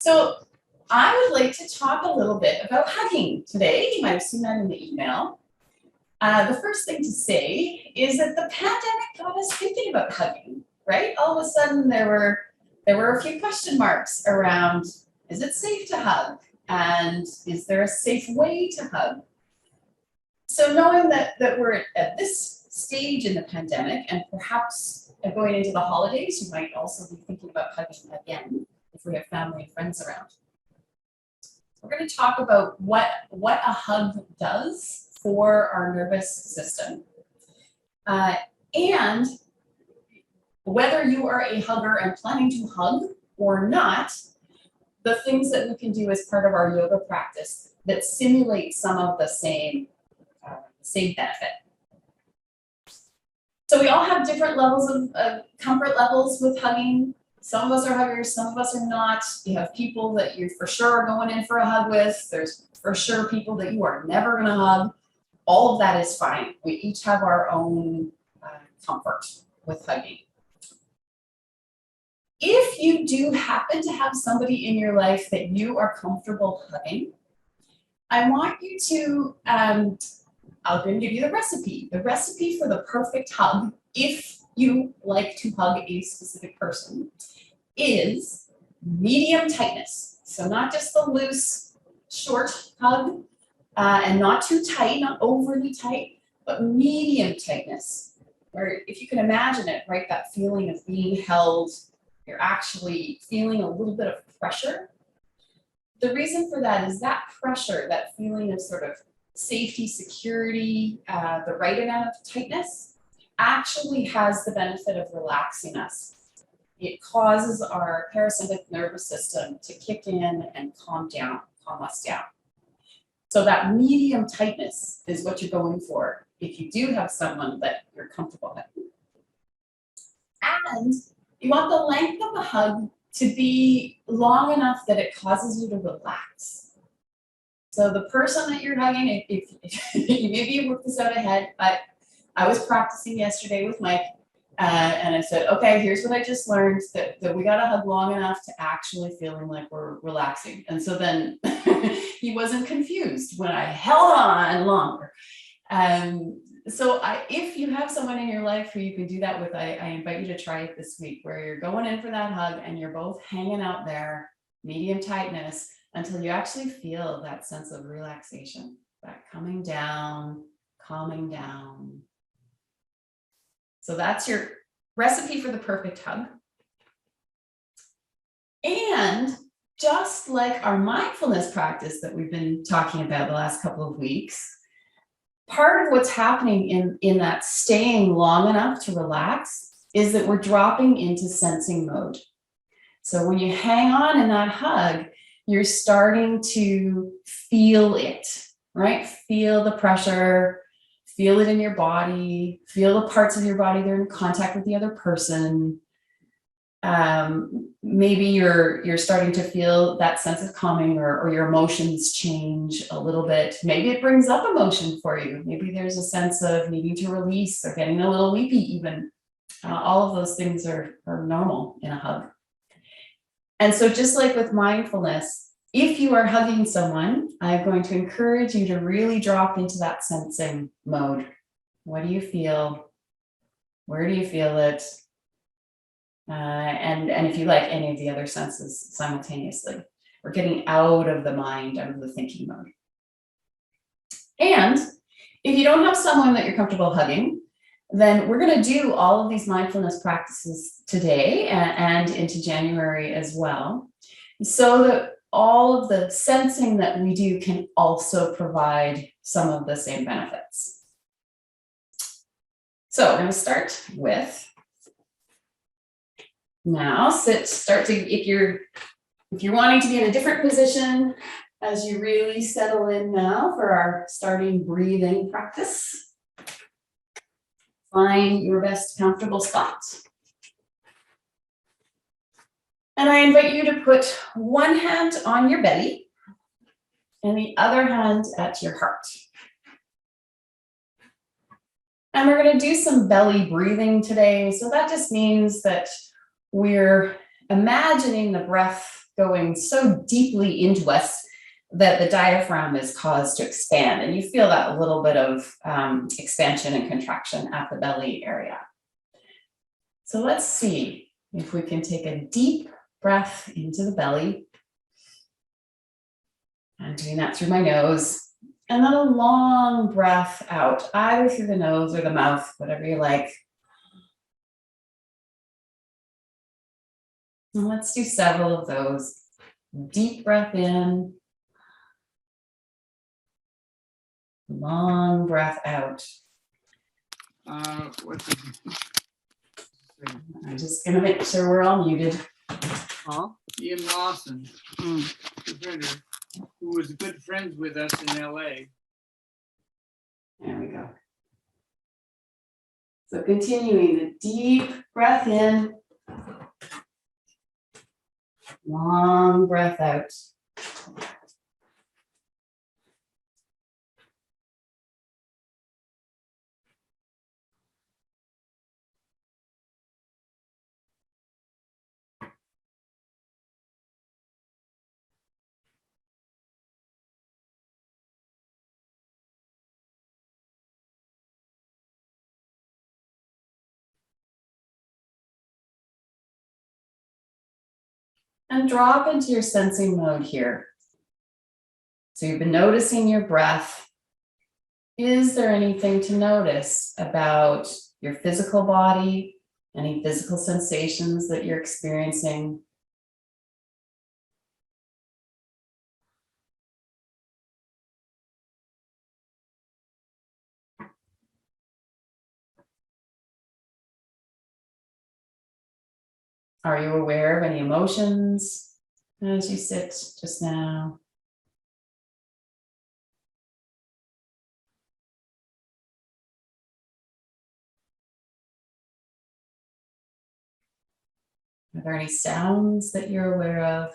So I would like to talk a little bit about hugging today. You might have seen that in the email. The first thing to say is that the pandemic got us thinking about hugging, right? All of a sudden there were a few question marks around, is it safe to hug? And is there a safe way to hug? So knowing that we're at this stage in the pandemic and perhaps going into the holidays, you might also be thinking about hugging again if we have family and friends around. We're going to talk about what a hug does for our nervous system. And whether you are a hugger and planning to hug or not, the things that we can do as part of our yoga practice that simulate some of the same benefit. So we all have different levels of comfort levels with hugging. Some of us are huggers, some of us are not. You have people that you for sure are going in for a hug with. There's for sure people that you are never going to hug. All of that is fine. We each have our own comfort with hugging. If you do happen to have somebody in your life that you are comfortable hugging, I want you to, I'm going to give you the recipe. The recipe for the perfect hug, if you like to hug a specific person, is medium tightness. So not just the loose, short hug, and not too tight, not overly tight, but medium tightness. Where if you can imagine it, right, that feeling of being held, you're actually feeling a little bit of pressure. The reason for that is that pressure, that feeling of sort of safety, security, the right amount of tightness, actually has the benefit of relaxing us. It causes our parasympathetic nervous system to kick in and calm us down. So that medium tightness is what you're going for if you do have someone that you're comfortable with. And you want the length of the hug to be long enough that it causes you to relax. So the person that you're hugging, if maybe you worked this out ahead, but I was practicing yesterday with Mike, and I said, okay, here's what I just learned, that we got to hug long enough to actually feeling like we're relaxing. And so then he wasn't confused when I held on longer. So if you have someone in your life who you can do that with, I invite you to try it this week, where you're going in for that hug and you're both hanging out there, medium tightness, until you actually feel that sense of relaxation, that coming down, calming down. So that's your recipe for the perfect hug. And just like our mindfulness practice that we've been talking about the last couple of weeks, part of what's happening in that staying long enough to relax is that we're dropping into sensing mode. So when you hang on in that hug, you're starting to feel it, right? Feel the pressure, feel it in your body, feel the parts of your body that are in contact with the other person. Maybe you're starting to feel that sense of calming, or your emotions change a little bit. Maybe it brings up emotion for you. Maybe there's a sense of needing to release or getting a little weepy even. All of those things are normal in a hug. And so just like with mindfulness, if you are hugging someone, I'm going to encourage you to really drop into that sensing mode. What do you feel? Where do you feel it? And if you like, any of the other senses simultaneously. We're getting out of the mind, out of the thinking mode. And if you don't have someone that you're comfortable hugging, then we're going to do all of these mindfulness practices today and into January as well, so that all of the sensing that we do can also provide some of the same benefits. So I'm going to start with, now if you're wanting to be in a different position as you really settle in now for our starting breathing practice. Find your best comfortable spot. And I invite you to put one hand on your belly and the other hand at your heart. And we're going to do some belly breathing today. So that just means that we're imagining the breath going so deeply into us that the diaphragm is caused to expand. And you feel that little bit of expansion and contraction at the belly area. So let's see if we can take a deep breath into the belly. I'm doing that through my nose. And then a long breath out, either through the nose or the mouth, whatever you like. And let's do several of those. Deep breath in. Long breath out. I'm just going to make sure we're all muted. Huh? Ian Lawson, the printer, who was good friends with us in LA. There we go. So continuing the deep breath in. Long breath out. And drop into your sensing mode here. So you've been noticing your breath. Is there anything to notice about your physical body? Any physical sensations that you're experiencing? Are you aware of any emotions as you sit just now? Are there any sounds that you're aware of?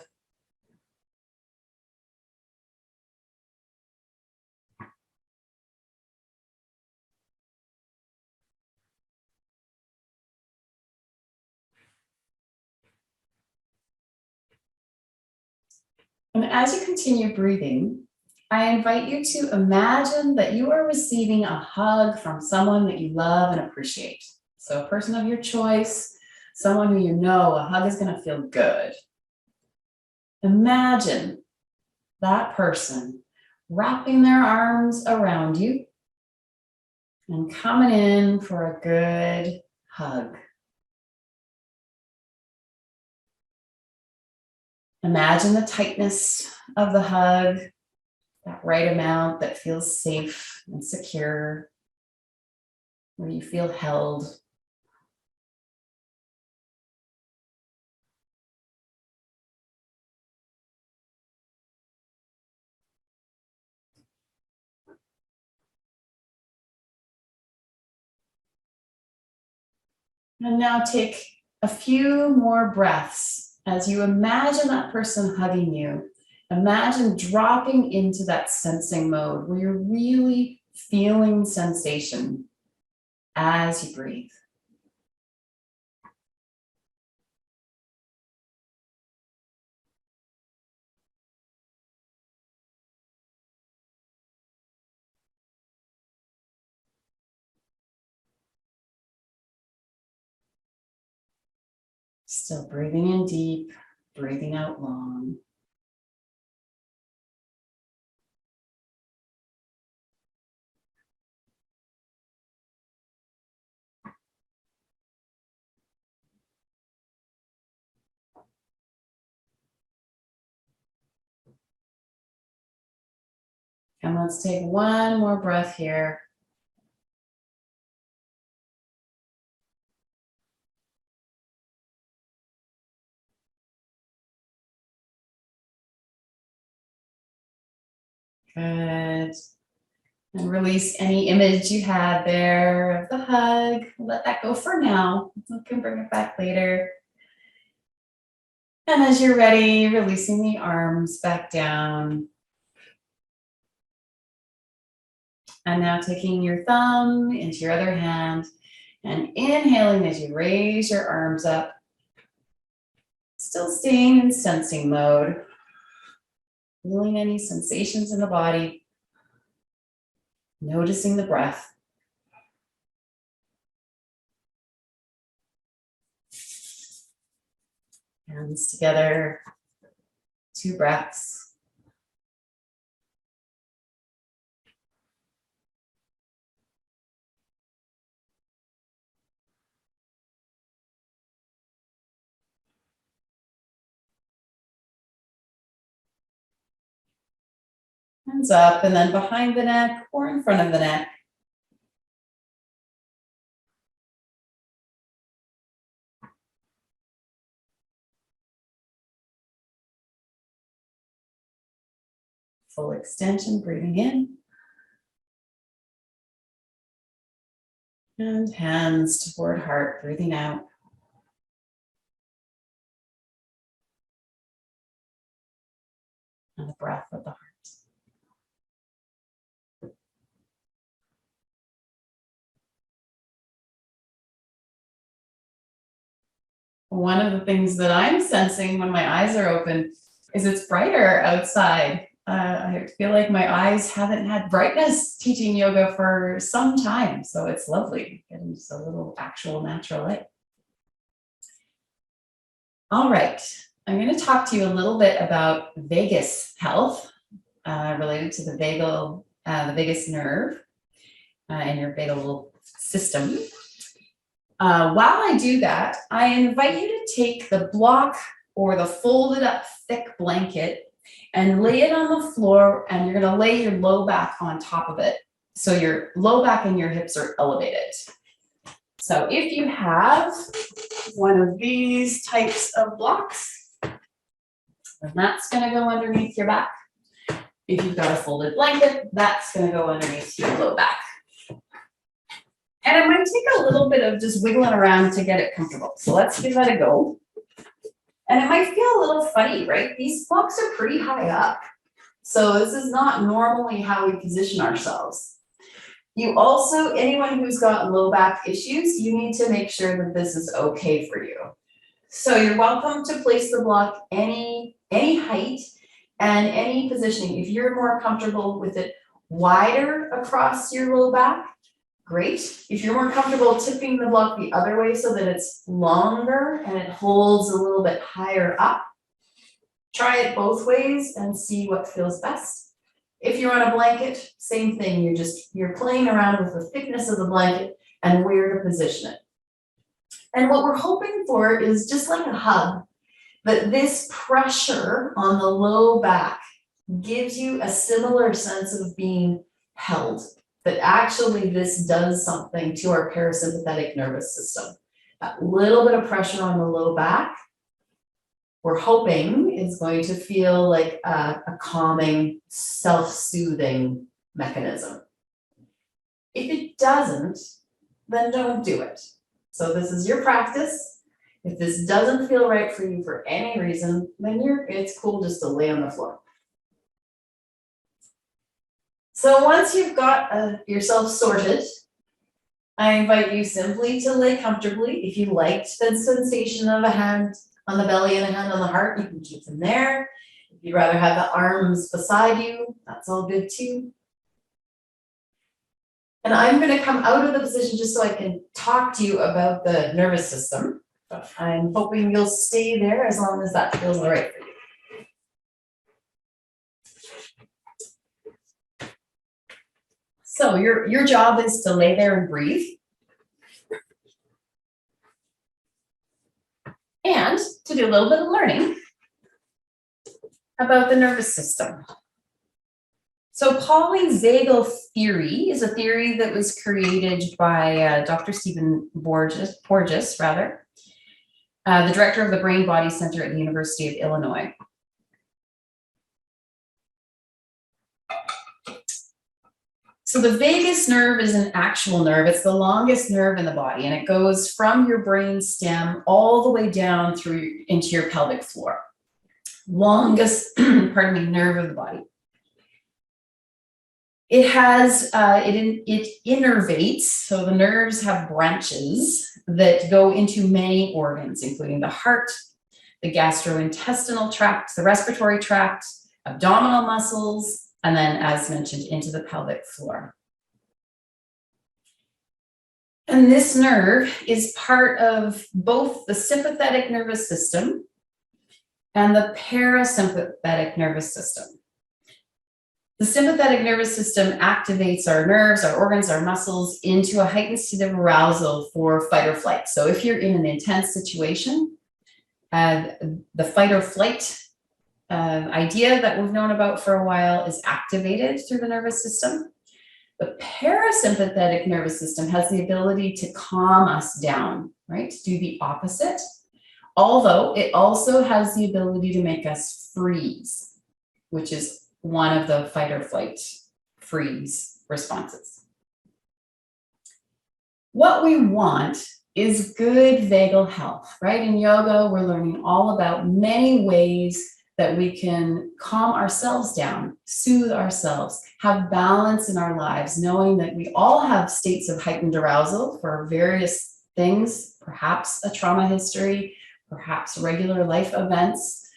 And as you continue breathing, I invite you to imagine that you are receiving a hug from someone that you love and appreciate. So a person of your choice, someone who you know a hug is going to feel good. Imagine that person wrapping their arms around you and coming in for a good hug. Imagine the tightness of the hug, that right amount that feels safe and secure, where you feel held. And now take a few more breaths as you imagine that person hugging you. Imagine dropping into that sensing mode where you're really feeling sensation as you breathe. Still breathing in deep, breathing out long. And let's take one more breath here. Good. And release any image you had there of the hug. Let that go for now. We can bring it back later. And as you're ready, releasing the arms back down. And now taking your thumb into your other hand and inhaling as you raise your arms up. Still staying in sensing mode. Feeling any sensations in the body. Noticing the breath. Hands together. 2 breaths. Hands up and then behind the neck or in front of the neck. Full extension, breathing in. And hands toward heart, breathing out. And the breath of the heart. One of the things that I'm sensing when my eyes are open is it's brighter outside. I feel like my eyes haven't had brightness teaching yoga for some time, so it's lovely getting just a little actual natural light. All right, I'm going to talk to you a little bit about vagus health related to the vagus nerve and your vagal system. While I do that, I invite you to take the block or the folded up thick blanket and lay it on the floor, and you're going to lay your low back on top of it. So your low back and your hips are elevated. So if you have one of these types of blocks, then that's going to go underneath your back. If you've got a folded blanket, that's going to go underneath your low back. And it might take a little bit of just wiggling around to get it comfortable. So let's give that a go. And it might feel a little funny, right? These blocks are pretty high up. So this is not normally how we position ourselves. You also, anyone who's got low back issues, you need to make sure that this is okay for you. So you're welcome to place the block any height and any positioning. If you're more comfortable with it wider across your low back, great. If you're more comfortable tipping the block the other way so that it's longer and it holds a little bit higher up, try it both ways and see what feels best. If you're on a blanket, same thing. You're playing around with the thickness of the blanket and where to position it. And what we're hoping for is just like a hug, that this pressure on the low back gives you a similar sense of being held. That actually this does something to our parasympathetic nervous system. That little bit of pressure on the low back, we're hoping is going to feel like a calming, self-soothing mechanism. If it doesn't, then don't do it. So this is your practice. If this doesn't feel right for you for any reason, then it's cool just to lay on the floor. So once you've got yourself sorted, I invite you simply to lay comfortably. If you liked the sensation of a hand on the belly and a hand on the heart, you can keep them there. If you'd rather have the arms beside you, that's all good too. And I'm going to come out of the position just so I can talk to you about the nervous system. But I'm hoping you'll stay there as long as that feels all right for you. So your job is to lay there and breathe. And to do a little bit of learning about the nervous system. So Paulie Zagel theory is a theory that was created by Dr. Stephen Porges, the director of the Brain Body Center at the University of Illinois. So the vagus nerve is an actual nerve. It's the longest nerve in the body, and it goes from your brain stem all the way down through into your pelvic floor. Longest, nerve of the body. It has, it innervates, so the nerves have branches that go into many organs, including the heart, the gastrointestinal tract, the respiratory tract, abdominal muscles, and then, as mentioned, into the pelvic floor. And this nerve is part of both the sympathetic nervous system and the parasympathetic nervous system. The sympathetic nervous system activates our nerves, our organs, our muscles into a heightened state of arousal for fight or flight. So if you're in an intense situation, the fight or flight idea that we've known about for a while is activated through the nervous system. The parasympathetic nervous system has the ability to calm us down, right? To do the opposite. Although it also has the ability to make us freeze, which is one of the fight or flight freeze responses. What we want is good vagal health, right? In yoga, we're learning all about many ways that we can calm ourselves down, soothe ourselves, have balance in our lives, knowing that we all have states of heightened arousal for various things, perhaps a trauma history, perhaps regular life events,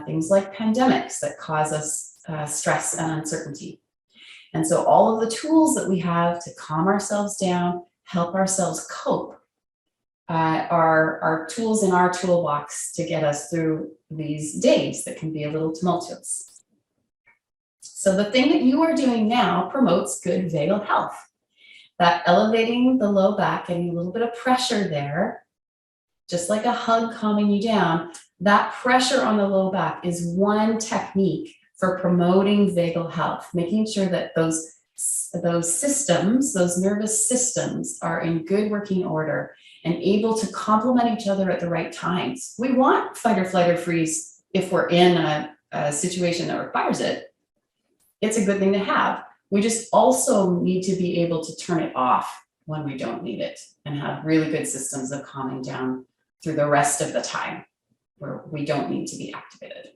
things like pandemics that cause us stress and uncertainty. And so all of the tools that we have to calm ourselves down, help ourselves cope, are tools in our toolbox to get us through these days that can be a little tumultuous. So the thing that you are doing now promotes good vagal health. That elevating the low back, getting a little bit of pressure there, just like a hug calming you down, that pressure on the low back is one technique for promoting vagal health, making sure that those systems, those nervous systems are in good working order and able to complement each other at the right times. We want fight or flight or freeze if we're in a situation that requires it. It's a good thing to have. We just also need to be able to turn it off when we don't need it and have really good systems of calming down through the rest of the time where we don't need to be activated.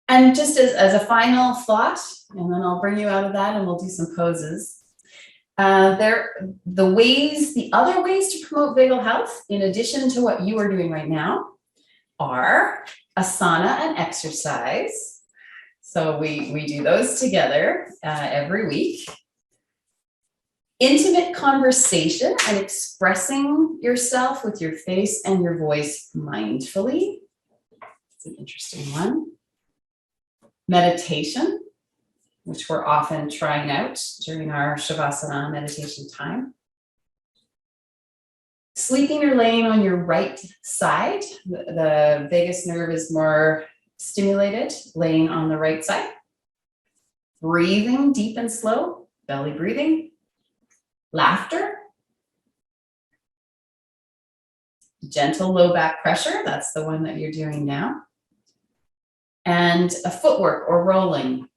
And just as a final thought, and then I'll bring you out of that and we'll do some poses. The other ways to promote vagal health, in addition to what you are doing right now, are asana and exercise. So we do those together every week. Intimate conversation and expressing yourself with your face and your voice mindfully. It's an interesting one. Meditation, which we're often trying out during our Shavasana meditation time. Sleeping or laying on your right side. The vagus nerve is more stimulated, laying on the right side. Breathing deep and slow, belly breathing. Laughter. Gentle low back pressure, that's the one that you're doing now. And a footwork or rolling.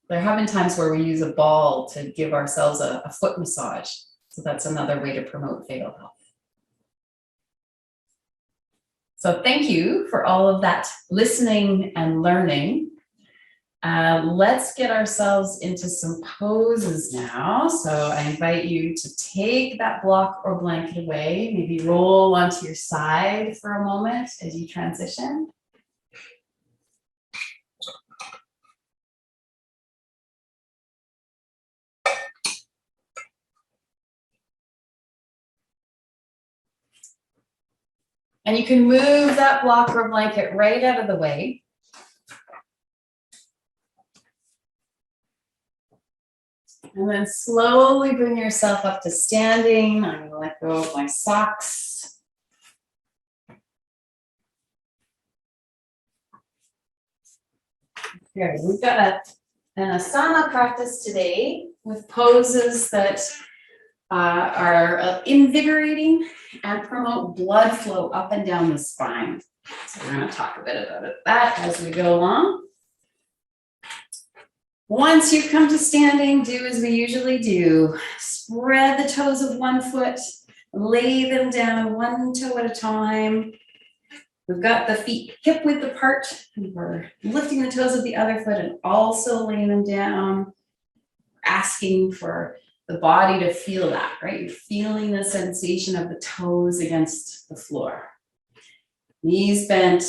There have been times where we use a ball to give ourselves a foot massage. So that's another way to promote vagal health. So thank you for all of that listening and learning. Let's get ourselves into some poses now. So I invite you to take that block or blanket away, maybe roll onto your side for a moment as you transition. And you can move that block or blanket right out of the way. And then slowly bring yourself up to standing. I'm gonna let go of my socks. Here, we've got an Asana practice today with poses that are invigorating and promote blood flow up and down the spine. So we're going to talk a bit about that as we go along. Once you come to standing, do as we usually do. Spread the toes of one foot, lay them down one toe at a time. We've got the feet hip width apart. We're lifting the toes of the other foot and also laying them down, asking for the body to feel that, right? You're feeling the sensation of the toes against the floor. Knees bent.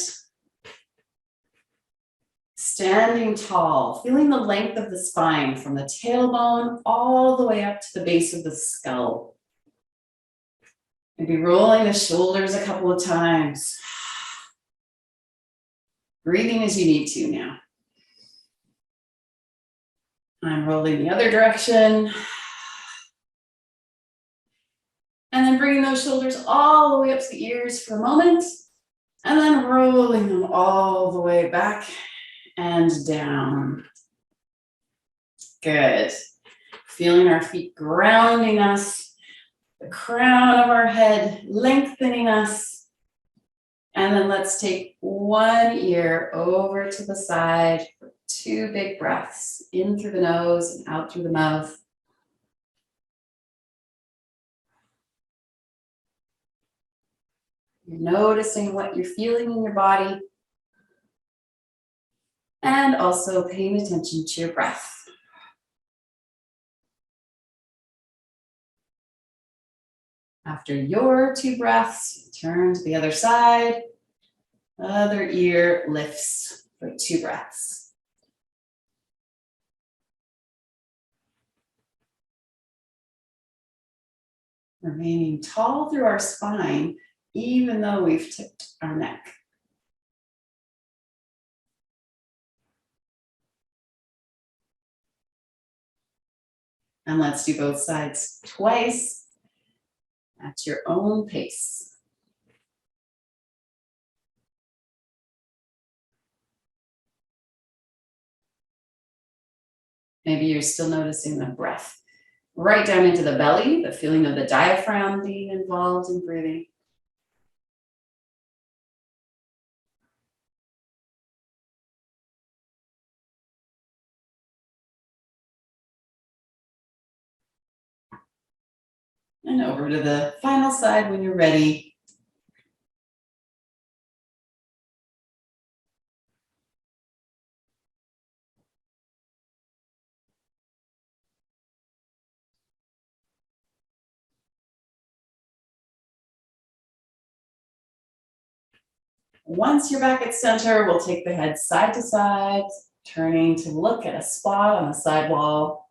Standing tall, feeling the length of the spine from the tailbone all the way up to the base of the skull. Maybe rolling the shoulders a couple of times. Breathing as you need to now. I'm rolling the other direction. And then bringing those shoulders all the way up to the ears for a moment. And then rolling them all the way back and down. Good. Feeling our feet grounding us, the crown of our head lengthening us. And then let's take one ear over to the side for 2 big breaths, in through the nose and out through the mouth. You're noticing what you're feeling in your body. And also paying attention to your breath. After your 2 breaths, turn to the other side. Other ear lifts for 2 breaths. Remaining tall through our spine, even though we've tipped our neck. And let's do both sides twice at your own pace. Maybe you're still noticing the breath right down into the belly, the feeling of the diaphragm being involved in breathing. And over to the final side when you're ready. Once you're back at center, we'll take the head side to side, turning to look at a spot on the side wall,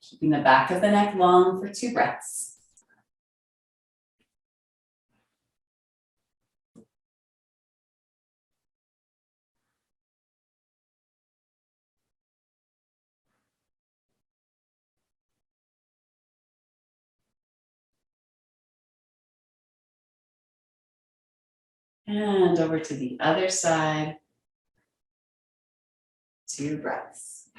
keeping the back of the neck long for 2 breaths. And over to the other side, 2 breaths.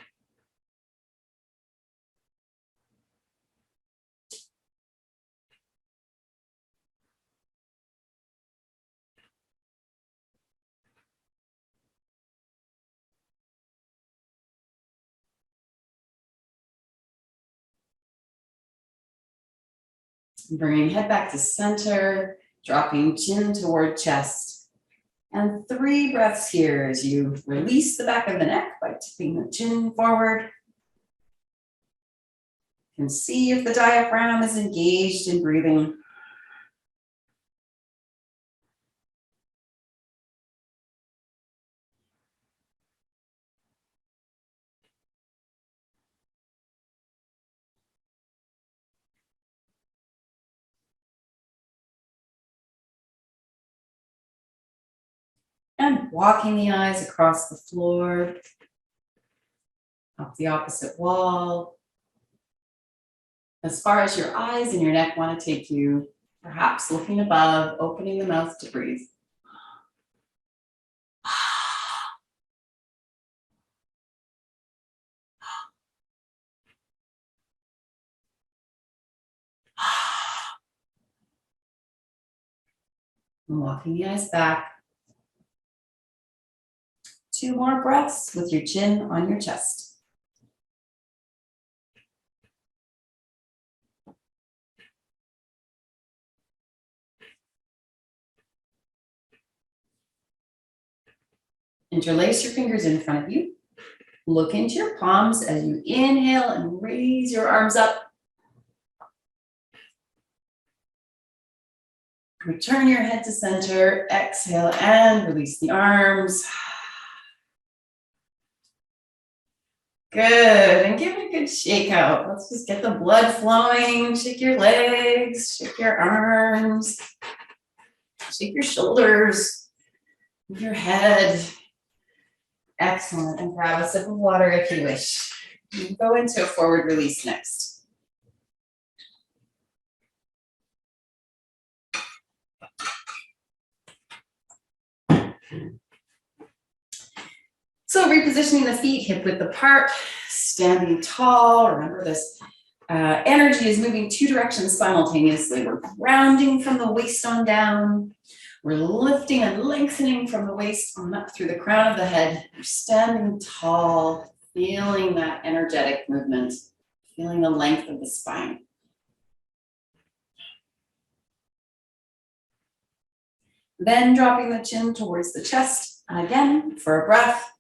Bringing head back to center, dropping chin toward chest. And 3 breaths here as you release the back of the neck by tipping the chin forward. You can see if the diaphragm is engaged in breathing. And walking the eyes across the floor, up the opposite wall. As far as your eyes and your neck want to take you, perhaps looking above, opening the mouth to breathe. And walking the eyes back. 2 more breaths with your chin on your chest. Interlace your fingers in front of you. Look into your palms as you inhale and raise your arms up. Return your head to center, exhale and release the arms. Good, and give it a good shake out. Let's just get the blood flowing. Shake your legs, shake your arms, shake your shoulders, move your head. Excellent, and grab a sip of water if you wish. You can go into a forward release next. So repositioning the feet hip width apart, standing tall. Remember this energy is moving two directions simultaneously. We're grounding from the waist on down. We're lifting and lengthening from the waist on up through the crown of the head. We're standing tall, feeling that energetic movement, feeling the length of the spine. Then dropping the chin towards the chest, again for a breath.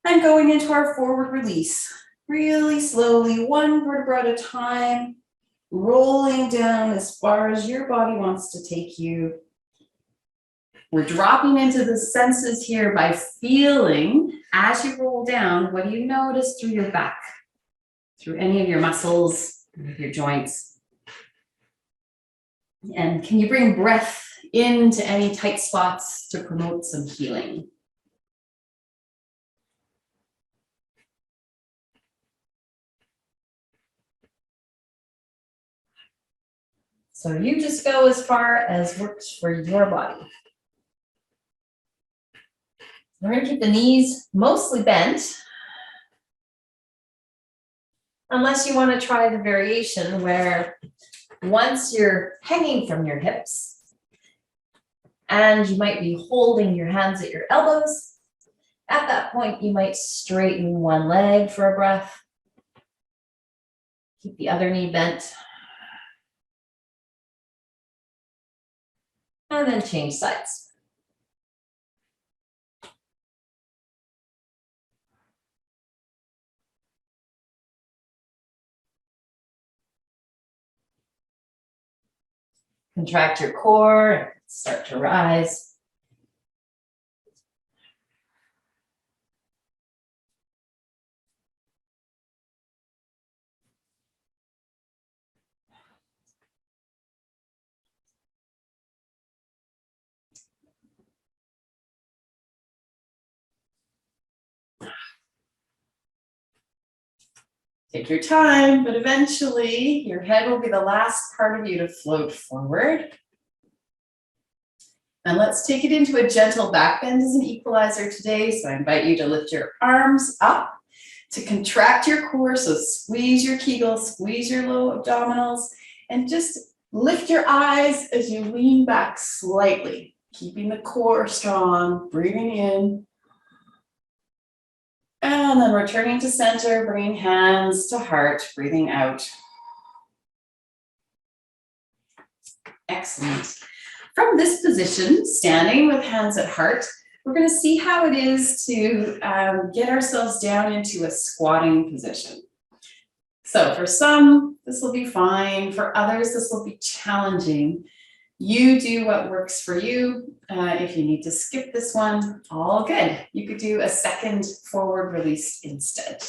And going into our forward release, really slowly, one vertebra at a time, rolling down as far as your body wants to take you. We're dropping into the senses here by feeling, as you roll down, what do you notice through your back, through any of your muscles, your joints? And can you bring breath into any tight spots to promote some healing? So you just go as far as works for your body. We're going to keep the knees mostly bent, unless you want to try the variation where once you're hanging from your hips and you might be holding your hands at your elbows, at that point you might straighten one leg for a breath, keep the other knee bent, and then change sides. Contract your core and start to rise. Take your time, but eventually your head will be the last part of you to float forward. And let's take it into a gentle back bend as an equalizer today. So I invite you to lift your arms up, to contract your core. So squeeze your Kegel, squeeze your low abdominals, and just lift your eyes as you lean back slightly, keeping the core strong, breathing in. And then returning to center, bringing hands to heart, breathing out. Excellent. From this position, standing with hands at heart, we're going to see how it is to get ourselves down into a squatting position. So for some, this will be fine. For others, this will be challenging. You do what works for you. If you need to skip this one, all good. You could do a second forward release instead.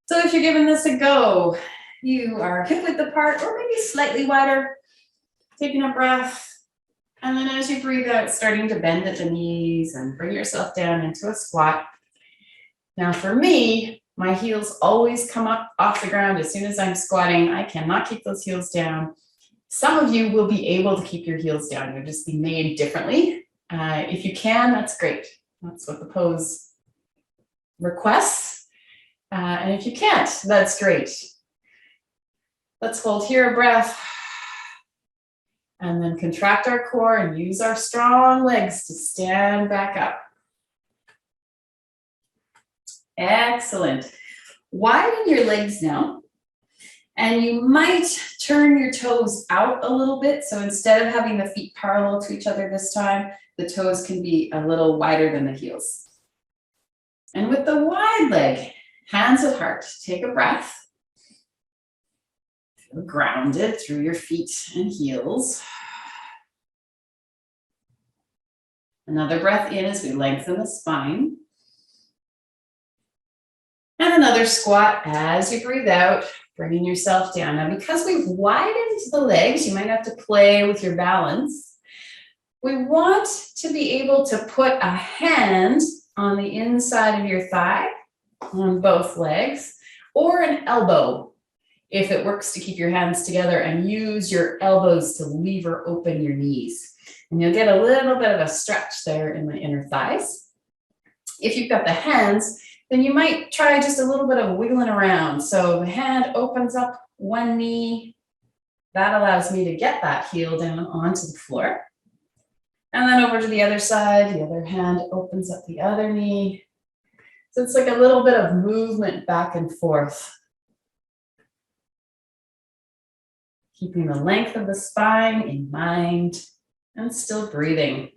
So if you're giving this a go, you are hip width apart or maybe slightly wider, taking a breath. And then as you breathe out, starting to bend at the knees and bring yourself down into a squat. Now for me, my heels always come up off the ground as soon as I'm squatting. I cannot keep those heels down. Some of you will be able to keep your heels down. You'll just be made differently. If you can, that's great. That's what the pose requests. And if you can't, that's great. Let's hold here a breath. And then contract our core and use our strong legs to stand back up. Excellent. Widen your legs now. And you might turn your toes out a little bit. So instead of having the feet parallel to each other this time, the toes can be a little wider than the heels. And with the wide leg, hands at heart, take a breath. Grounded through your feet and heels. Another breath in as we lengthen the spine. And another squat as you breathe out, bringing yourself down. Now, because we've widened the legs, you might have to play with your balance. We want to be able to put a hand on the inside of your thigh on both legs, or an elbow if it works to keep your hands together, and use your elbows to lever open your knees. And you'll get a little bit of a stretch there in the inner thighs. If you've got the hands, then you might try just a little bit of wiggling around. So the hand opens up one knee. That allows me to get that heel down onto the floor. And then over to the other side, the other hand opens up the other knee. So it's like a little bit of movement back and forth. Keeping the length of the spine in mind and still breathing.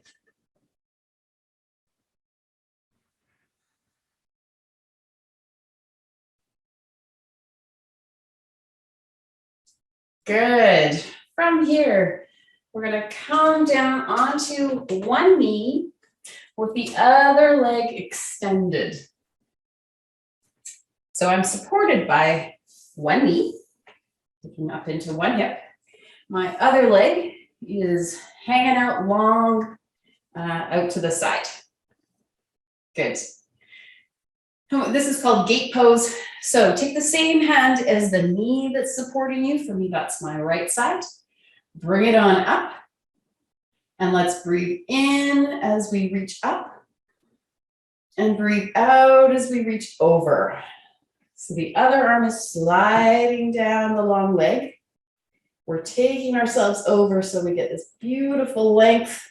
Good. From here, we're going to come down onto one knee with the other leg extended. So I'm supported by one knee, looking up into one hip. My other leg is hanging out long, out to the side. Good. This is called gate pose. So take the same hand as the knee that's supporting you. For me, that's my right side. Bring it on up. And let's breathe in as we reach up. And breathe out as we reach over. So the other arm is sliding down the long leg. We're taking ourselves over so we get this beautiful length,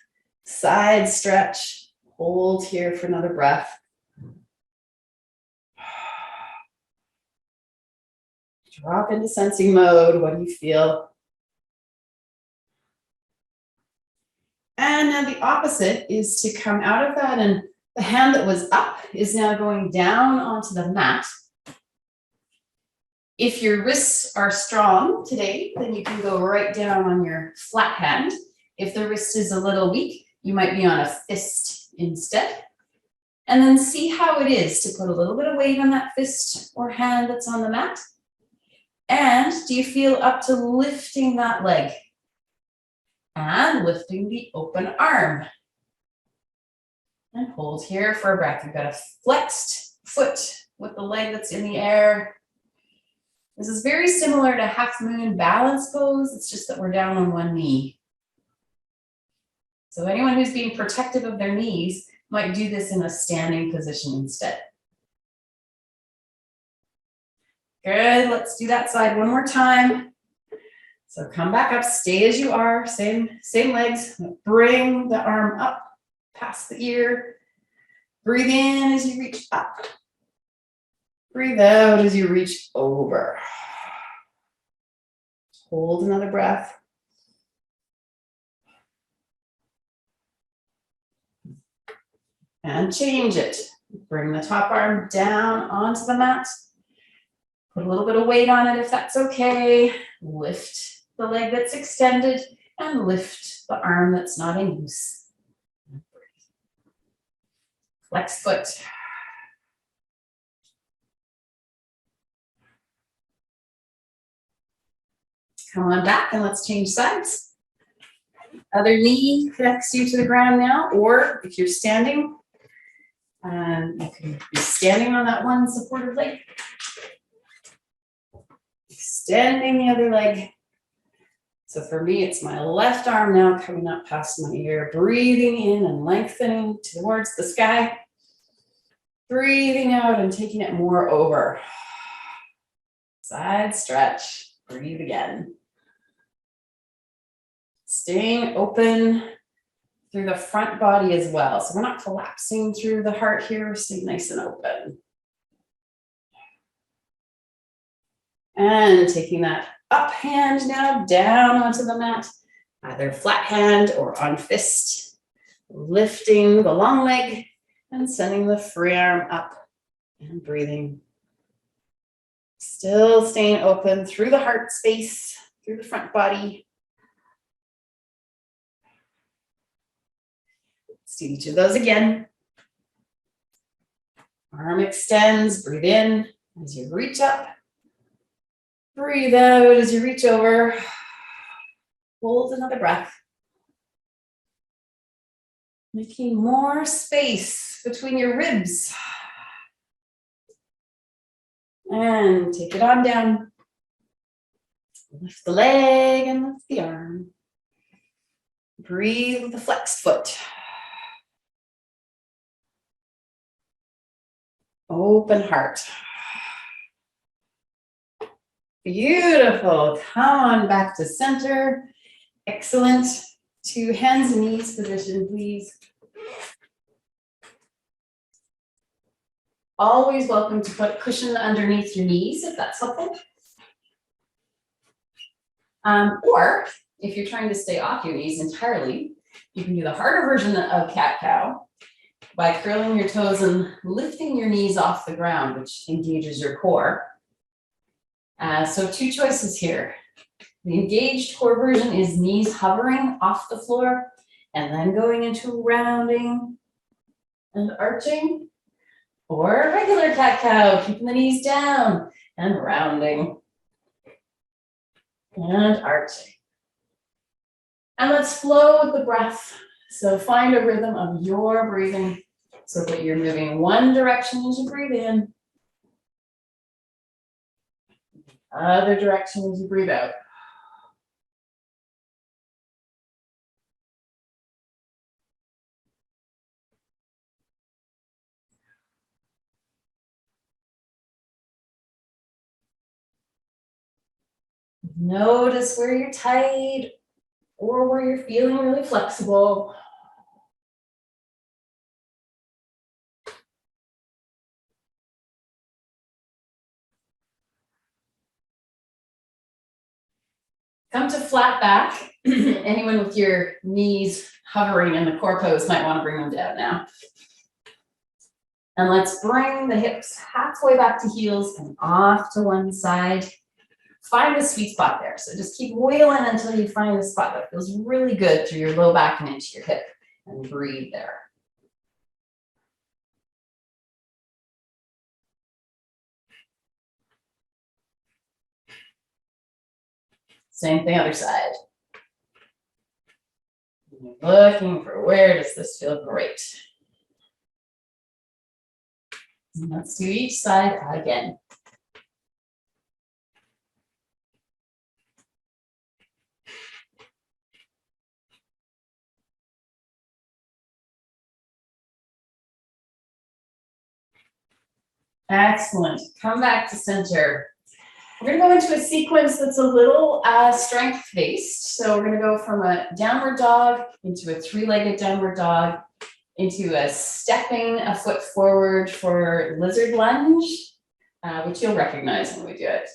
side stretch. Hold here for another breath. Drop into sensing mode. What do you feel? And now the opposite is to come out of that, and the hand that was up is now going down onto the mat. If your wrists are strong today, then you can go right down on your flat hand. If the wrist is a little weak, you might be on a fist instead. And then see how it is to put a little bit of weight on that fist or hand that's on the mat. And do you feel up to lifting that leg? And lifting the open arm. And hold here for a breath. You've got a flexed foot with the leg that's in the air. This is very similar to half moon balance pose. It's just that we're down on one knee. So anyone who's being protective of their knees might do this in a standing position instead. Good, let's do that side one more time. So come back up, stay as you are, same legs. Bring the arm up past the ear. Breathe in as you reach up. Breathe out as you reach over. Hold another breath. And change it. Bring the top arm down onto the mat. Put a little bit of weight on it if that's okay. Lift the leg that's extended and lift the arm that's not in use. Flex foot. Come on back and let's change sides. Other knee connects you to the ground now, or if you're standing, you can be standing on that one supported leg. Extending the other leg. So for me, it's my left arm now coming up past my ear, breathing in and lengthening towards the sky. Breathing out and taking it more over. Side stretch, breathe again. Staying open through the front body as well. So we're not collapsing through the heart here, we're staying nice and open. And taking that up hand now down onto the mat, either flat hand or on fist, lifting the long leg and sending the free arm up and breathing. Still staying open through the heart space. through the front body. Let's do each of those again. Arm extends, breathe in as you reach up. Breathe out as you reach over. Hold another breath. Making more space between your ribs. And take it on down. Lift the leg and lift the arm. Breathe with the flexed foot. Open heart. Beautiful. Come on back to center. Excellent. To hands and knees position, please. Always welcome to put cushion underneath your knees if that's helpful. Or if you're trying to stay off your knees entirely, you can do the harder version of cat-cow by curling your toes and lifting your knees off the ground, which engages your core. So two choices here. The engaged core version is knees hovering off the floor and then going into rounding and arching. Or regular cat-cow, keeping the knees down and rounding and arching. And let's flow with the breath. So find a rhythm of your breathing so that you're moving one direction as you breathe in, other direction as you breathe out. Notice where you're tight or where you're feeling really flexible. Come to flat back. Anyone with your knees hovering in the core pose might want to bring them down now. And let's bring the hips halfway back to heels and off to one side. Find a sweet spot there. So just keep wailing until you find a spot that feels really good through your low back and into your hip. And breathe there. Same thing, other side. Looking for where does this feel great. And let's do each side again. Excellent. Come back to center. We're going to go into a sequence that's a little strength-based. So we're going to go from a downward dog into a three-legged downward dog, into a stepping a foot forward for lizard lunge, which you'll recognize when we do it.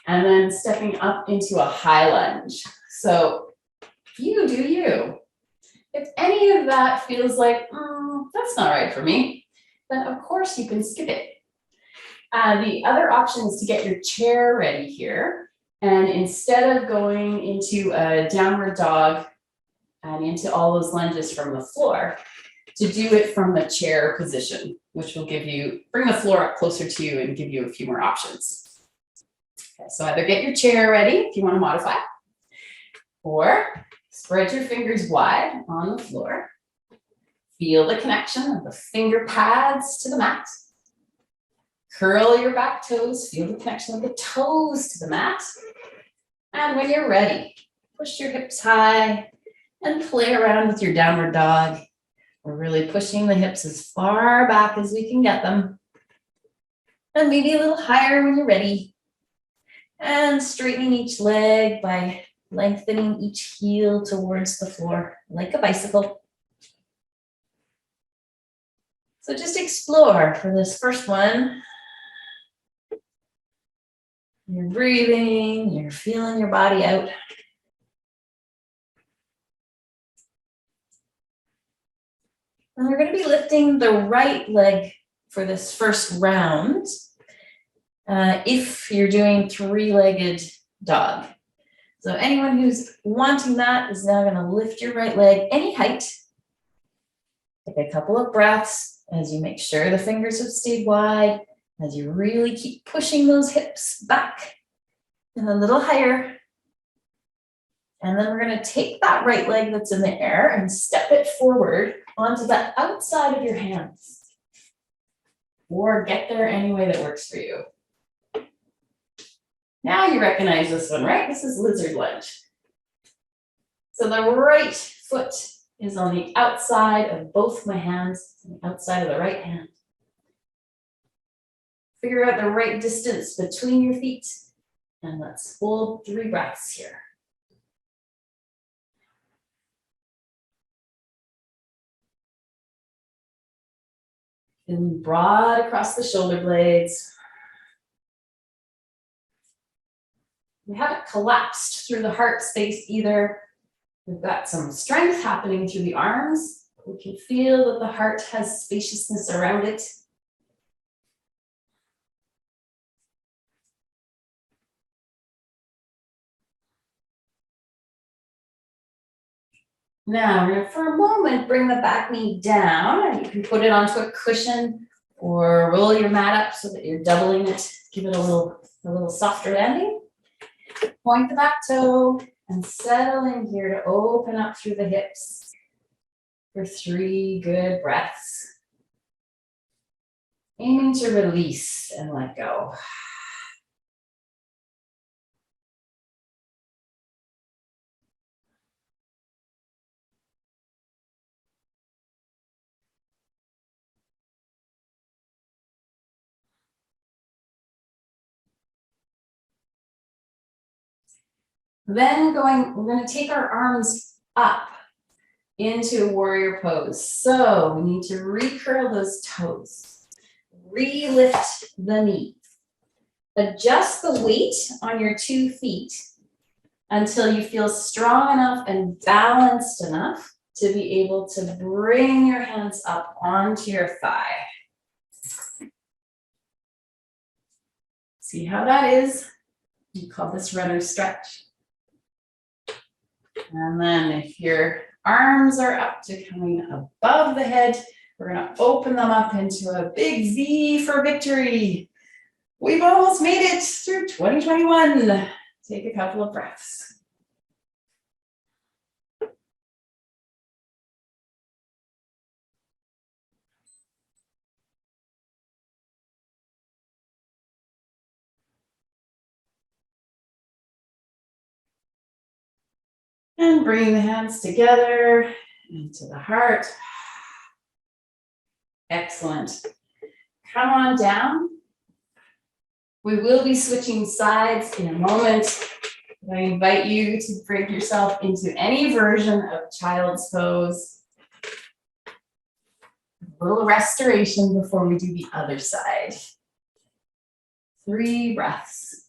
And then stepping up into a high lunge. So you do you. If any of that feels like, that's not right for me, then of course you can skip it. The other option is to get your chair ready here. And instead of going into a downward dog and into all those lunges from the floor, to do it from the chair position, which will give you, bring the floor up closer to you and give you a few more options. Okay, so either get your chair ready if you want to modify, or spread your fingers wide on the floor. Feel the connection of the finger pads to the mat. Curl your back toes, feel the connection of the toes to the mat. And when you're ready, push your hips high and play around with your downward dog. We're really pushing the hips as far back as we can get them. And maybe a little higher when you're ready. And straightening each leg by lengthening each heel towards the floor like a bicycle. So just explore for this first one. You're breathing, you're feeling your body out. And we're going to be lifting the right leg for this first round. If you're doing three-legged dog. So anyone who's wanting that is now going to lift your right leg any height. Take a couple of breaths as you make sure the fingers have stayed wide, as you really keep pushing those hips back and a little higher. And then we're going to take that right leg that's in the air and step it forward onto the outside of your hands. Or get there any way that works for you. Now you recognize this one, right? This is lizard lunge. So the right foot is on the outside of both my hands, on the outside of the right hand. Figure out the right distance between your feet, and let's hold 3 breaths here. Feeling broad across the shoulder blades. We haven't collapsed through the heart space either. We've got some strength happening through the arms. We can feel that the heart has spaciousness around it. Now, we're going to, for a moment, bring the back knee down, and you can put it onto a cushion or roll your mat up so that you're doubling it. Give it a little softer landing. Point the back toe and settle in here to open up through the hips for 3 good breaths. Aiming to release and let go. Then we're going to take our arms up into warrior pose. So we need to recurl those toes. Relift the knee. Adjust the weight on your 2 feet until you feel strong enough and balanced enough to be able to bring your hands up onto your thigh. See how that is? We call this runner stretch. And then if your arms are up to coming above the head, we're going to open them up into a big V for victory. We've almost made it through 2021. Take a couple of breaths. And bring the hands together into the heart. Excellent. Come on down. We will be switching sides in a moment. I invite you to bring yourself into any version of child's pose. A little restoration before we do the other side. 3 breaths.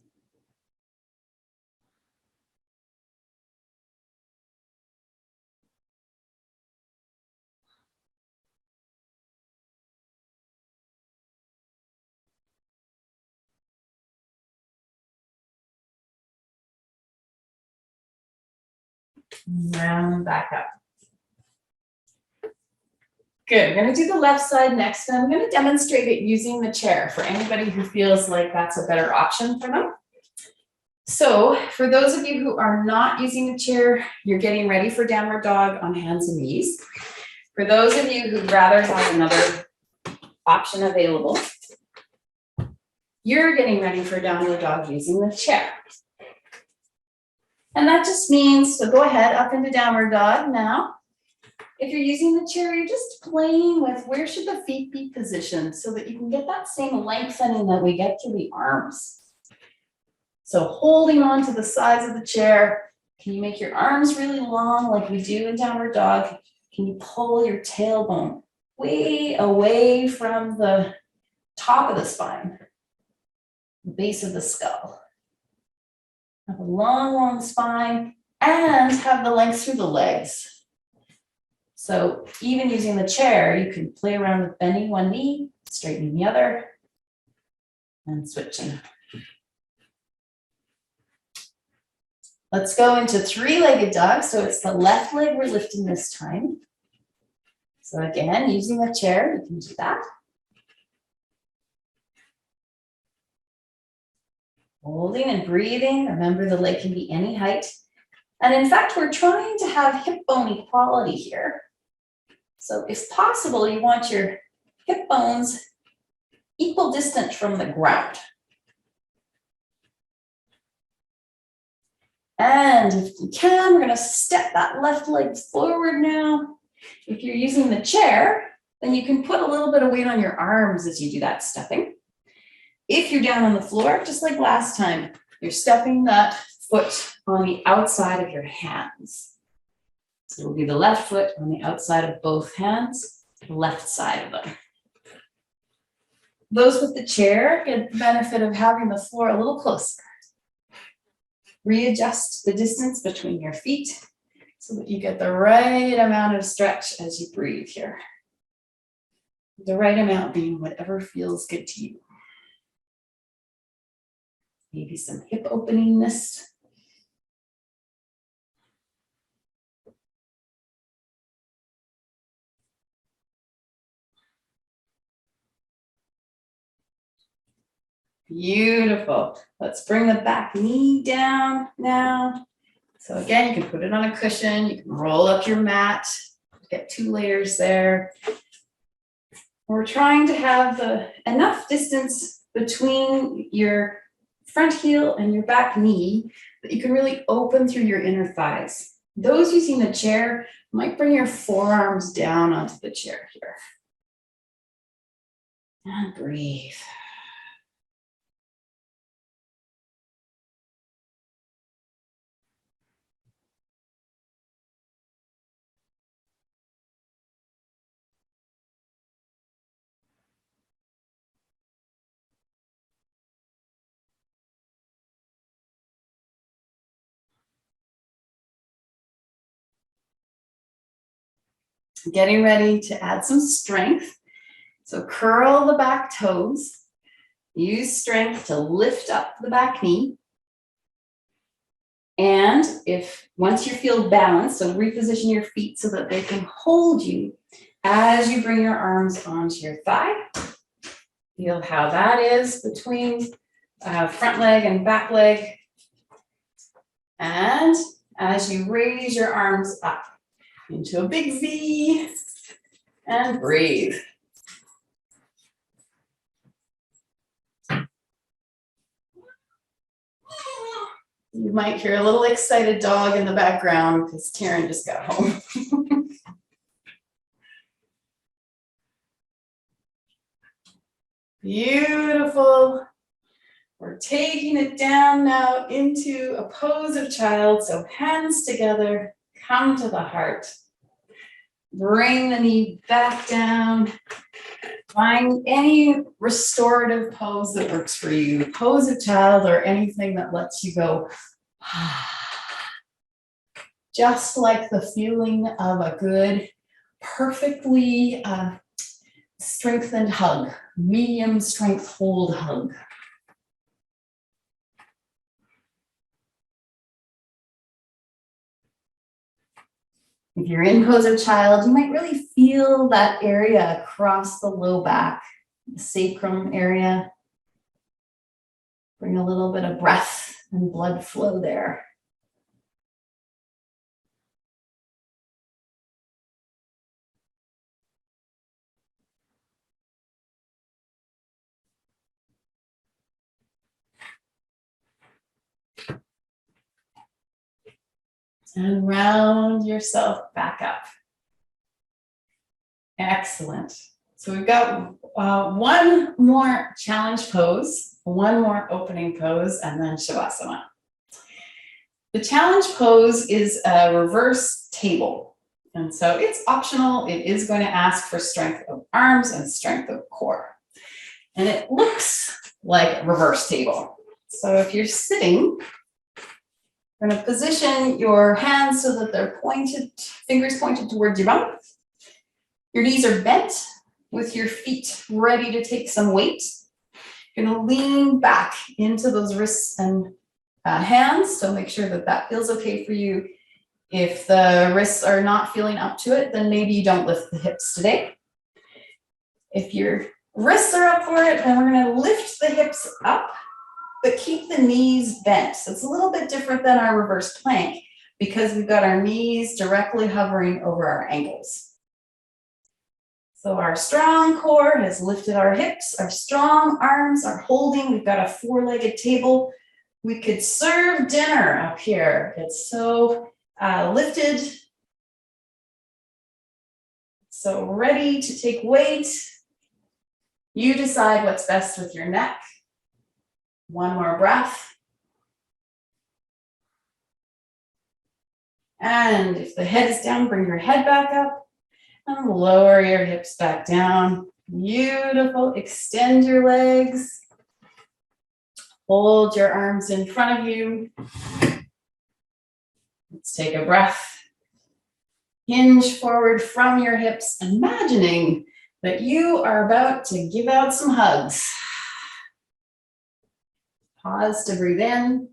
Round back up. Good, we're gonna do the left side next, and I'm gonna demonstrate it using the chair for anybody who feels like that's a better option for them. So for those of you who are not using the chair, you're getting ready for downward dog on hands and knees. For those of you who'd rather have another option available, you're getting ready for downward dog using the chair. And that just means, so go ahead up into downward dog now. If you're using the chair, you're just playing with where should the feet be positioned so that you can get that same lengthening that we get through the arms. So holding on to the sides of the chair, can you make your arms really long like we do in downward dog? Can you pull your tailbone way away from the top of the spine, the base of the skull? Have a long, long spine and have the length through the legs. So even using the chair, you can play around with bending one knee, straightening the other, and switching. Let's go into three-legged dog. So it's the left leg we're lifting this time. So again, using the chair, you can do that. Holding and breathing. Remember, the leg can be any height. And in fact, we're trying to have hip bone equality here. So if possible, you want your hip bones equal distance from the ground. And if you can, we're going to step that left leg forward now. If you're using the chair, then you can put a little bit of weight on your arms as you do that stepping. If you're down on the floor, just like last time, you're stepping that foot on the outside of your hands. So it'll be the left foot on the outside of both hands, the left side of them. Those with the chair get the benefit of having the floor a little closer. Readjust the distance between your feet so that you get the right amount of stretch as you breathe here. The right amount being whatever feels good to you. Maybe some hip openingness. Beautiful. Let's bring the back knee down now. So again, you can put it on a cushion. You can roll up your mat. Get 2 layers there. We're trying to have enough distance between your front heel and your back knee that you can really open through your inner thighs. Those using the chair might bring your forearms down onto the chair here. And breathe. Getting ready to add some strength. So curl the back toes. Use strength to lift up the back knee. And once you feel balanced, so reposition your feet so that they can hold you as you bring your arms onto your thigh. Feel how that is between front leg and back leg. And as you raise your arms up into a big V and breathe. You might hear a little excited dog in the background because Taryn just got home. Beautiful. We're taking it down now into a pose of child. So hands together, come to the heart. Bring the knee back down. Find any restorative pose that works for you. Pose of child or anything that lets you go. Just like the feeling of a good, perfectly strengthened hug. Medium strength hold hug. If you're in pose of child, you might really feel that area across the low back, the sacrum area. Bring a little bit of breath and blood flow there. And round yourself back up. Excellent. So we've got one more challenge pose, one more opening pose, and then Shavasana. The challenge pose is a reverse table. And so it's optional. It is going to ask for strength of arms and strength of core. And it looks like a reverse table. So if you're sitting, you're going to position your hands so that they're pointed, fingers pointed towards your bum. Your knees are bent with your feet ready to take some weight. You're going to lean back into those wrists and hands, so make sure that that feels okay for you. If the wrists are not feeling up to it, then maybe you don't lift the hips today. If your wrists are up for it, then we're gonna lift the hips up, but keep the knees bent. So it's a little bit different than our reverse plank because we've got our knees directly hovering over our ankles. So our strong core has lifted our hips, our strong arms are holding. We've got a four-legged table. We could serve dinner up here. It's so lifted, so ready to take weight. You decide what's best with your neck. One more breath. And if the head is down, bring your head back up and lower your hips back down. Beautiful. Extend your legs. Hold your arms in front of you. Let's take a breath. Hinge forward from your hips, imagining that you are about to give out some hugs. Pause to breathe in.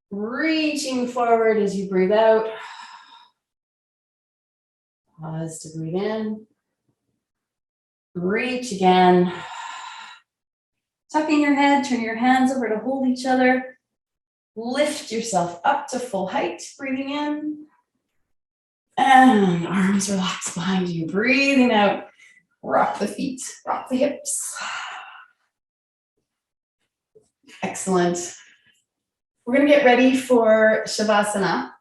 Reaching forward as you breathe out. Pause to breathe in. Reach again. Tucking your head, turn your hands over to hold each other. Lift yourself up to full height, breathing in. And arms relax behind you, breathing out. Rock the feet, rock the hips. Excellent. We're gonna get ready for Shavasana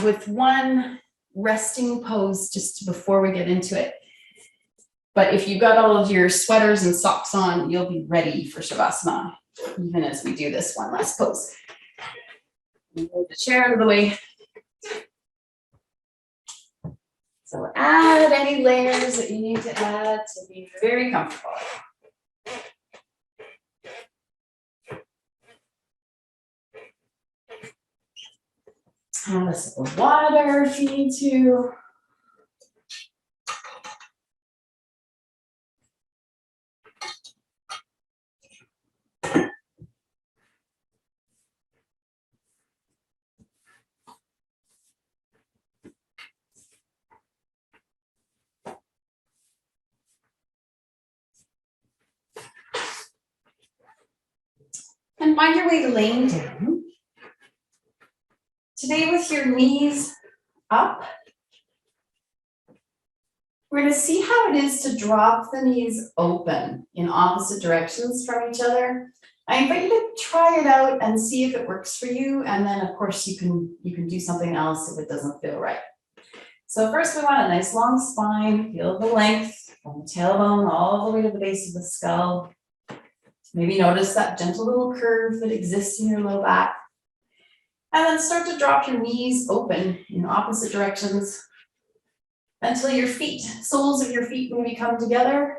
with one resting pose just before we get into it. But if you've got all of your sweaters and socks on, you'll be ready for Shavasana, even as we do this one last pose. Move the chair out of the way. So add any layers that you need to add to be very comfortable. Have a sip of water if you need to. And find your way to laying down. Today with your knees up, we're going to see how it is to drop the knees open in opposite directions from each other. I invite you to try it out and see if it works for you. And then of course you can do something else if it doesn't feel right. So first we want a nice long spine, feel the length from the tailbone all the way to the base of the skull. Maybe notice that gentle little curve that exists in your low back. And then start to drop your knees open in opposite directions until your feet, soles of your feet maybe come together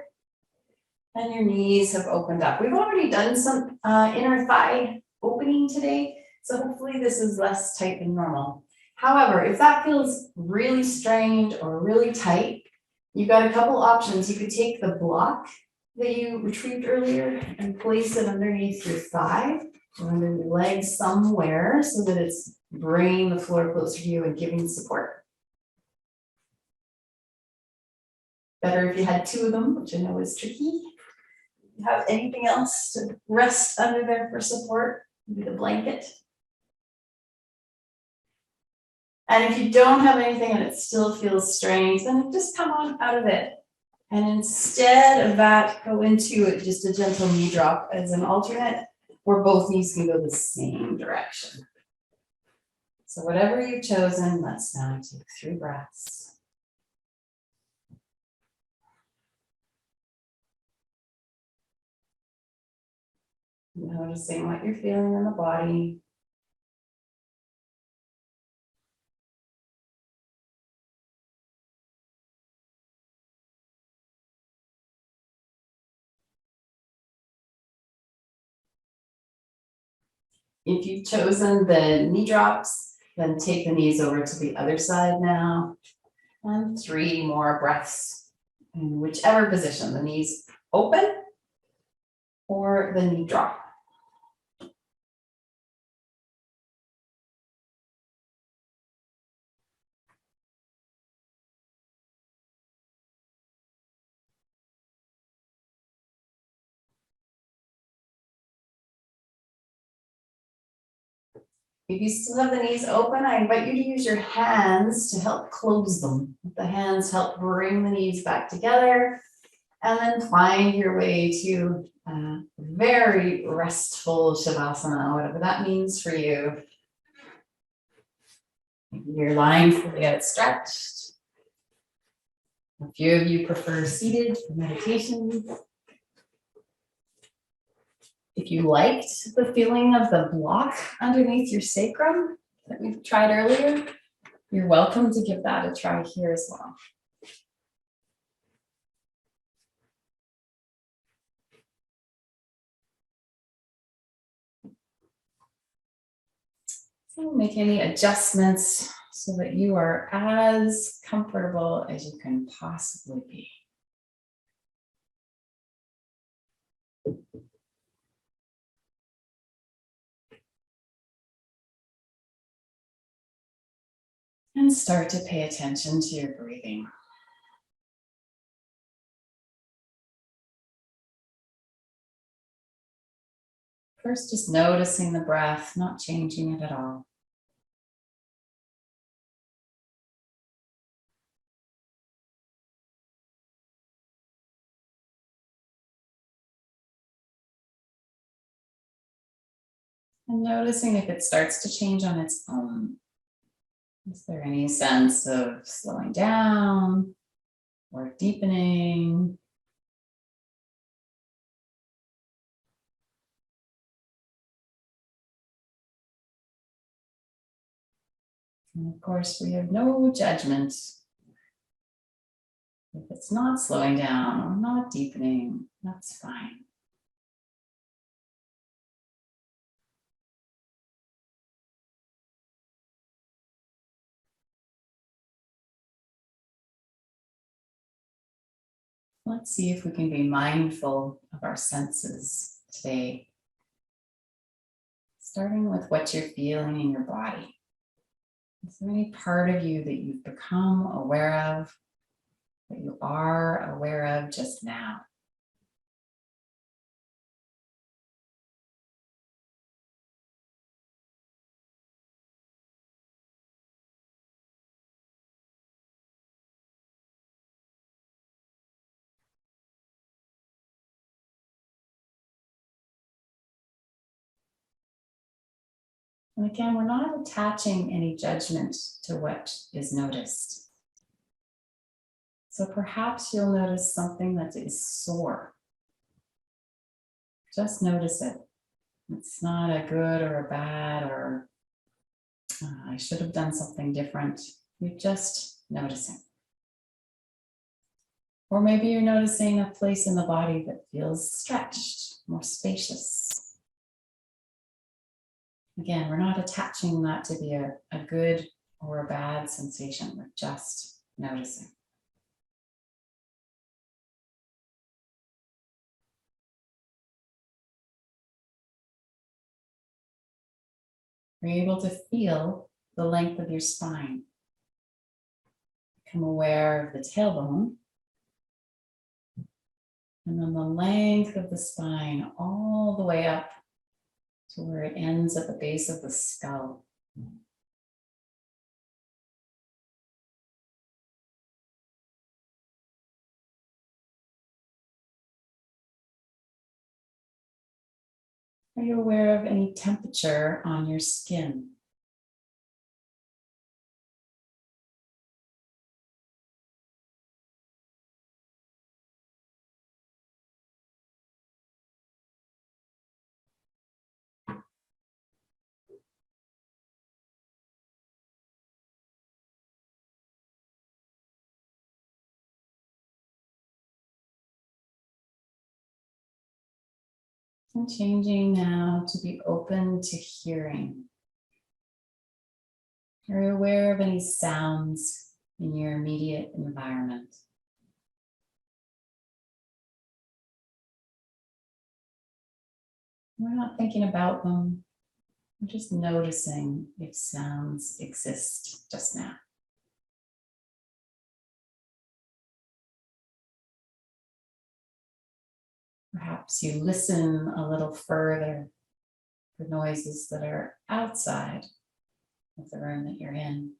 and your knees have opened up. We've already done some inner thigh opening today, so hopefully this is less tight than normal. However, if that feels really strange or really tight, you've got a couple options. You could take the block that you retrieved earlier and place it underneath your thigh or under your leg somewhere so that it's bringing the floor closer to you and giving support. Better if you had two of them, which I know is tricky. If you have anything else to rest under there for support, maybe the blanket. And if you don't have anything and it still feels strange, then just come on out of it. And instead of that, go into just a gentle knee drop as an alternate, where both knees can go the same direction. So whatever you've chosen, let's now take 3 breaths. Noticing what you're feeling in the body. If you've chosen the knee drops, then take the knees over to the other side now. And 3 more breaths in whichever position, the knees open or the knee drop. If you still have the knees open, I invite you to use your hands to help close them. The hands help bring the knees back together, and then find your way to very restful Shavasana, whatever that means for you. Maybe you're lying fully outstretched. A few of you prefer seated for meditation. If you liked the feeling of the block underneath your sacrum that we tried earlier, you're welcome to give that a try here as well. So make any adjustments so that you are as comfortable as you can possibly be. And start to pay attention to your breathing. First, just noticing the breath, not changing it at all. And noticing if it starts to change on its own. Is there any sense of slowing down or deepening? And of course, we have no judgment. If it's not slowing down or not deepening, that's fine. Let's see if we can be mindful of our senses today. Starting with what you're feeling in your body. Is there any part of you that you've become aware of, that you are aware of just now? And again, we're not attaching any judgment to what is noticed. So perhaps you'll notice something that is sore. Just notice it. It's not a good or a bad or I should have done something different. You're just noticing. Or maybe you're noticing a place in the body that feels stretched, more spacious. Again, we're not attaching that to be a good or a bad sensation. We're just noticing. Are you able to feel the length of your spine? Become aware of the tailbone. And then the length of the spine all the way up to where it ends at the base of the skull. Are you aware of any temperature on your skin? And changing now to be open to hearing. Are you aware of any sounds in your immediate environment? We're not thinking about them. We're just noticing if sounds exist just now. Perhaps you listen a little further for noises that are outside of the room that you're in.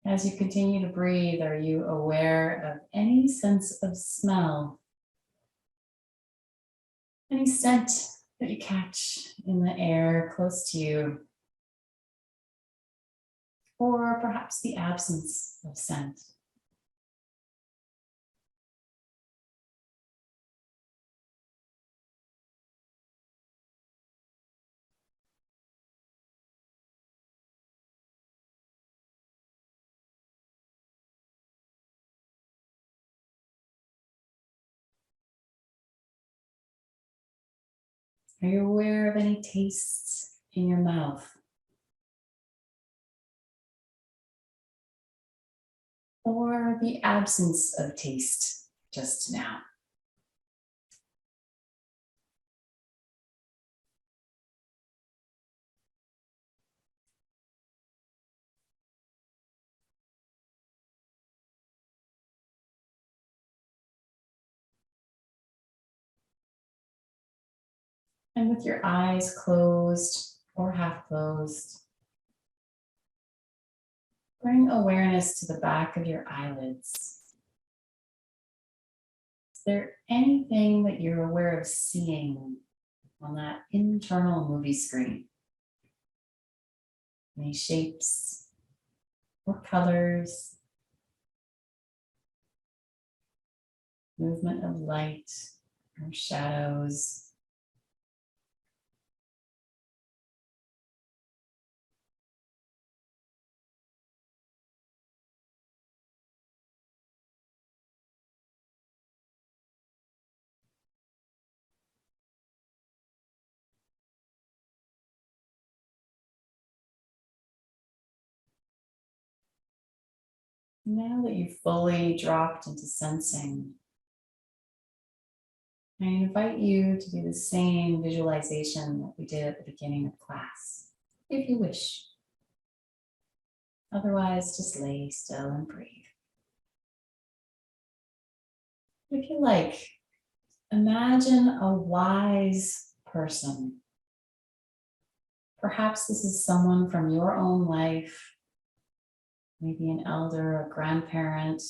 As you continue to breathe, are you aware of any sense of smell? Any scent that you catch in the air close to you? Or perhaps the absence of scent? Are you aware of any tastes in your mouth? Or the absence of taste just now? And with your eyes closed or half closed, bring awareness to the back of your eyelids. Is there anything that you're aware of seeing on that internal movie screen? Any shapes or colors, movement of light or shadows? Now that you've fully dropped into sensing, I invite you to do the same visualization that we did at the beginning of class, if you wish. Otherwise, just lay still and breathe. If you like, imagine a wise person. Perhaps this is someone from your own life, maybe an elder, a grandparent,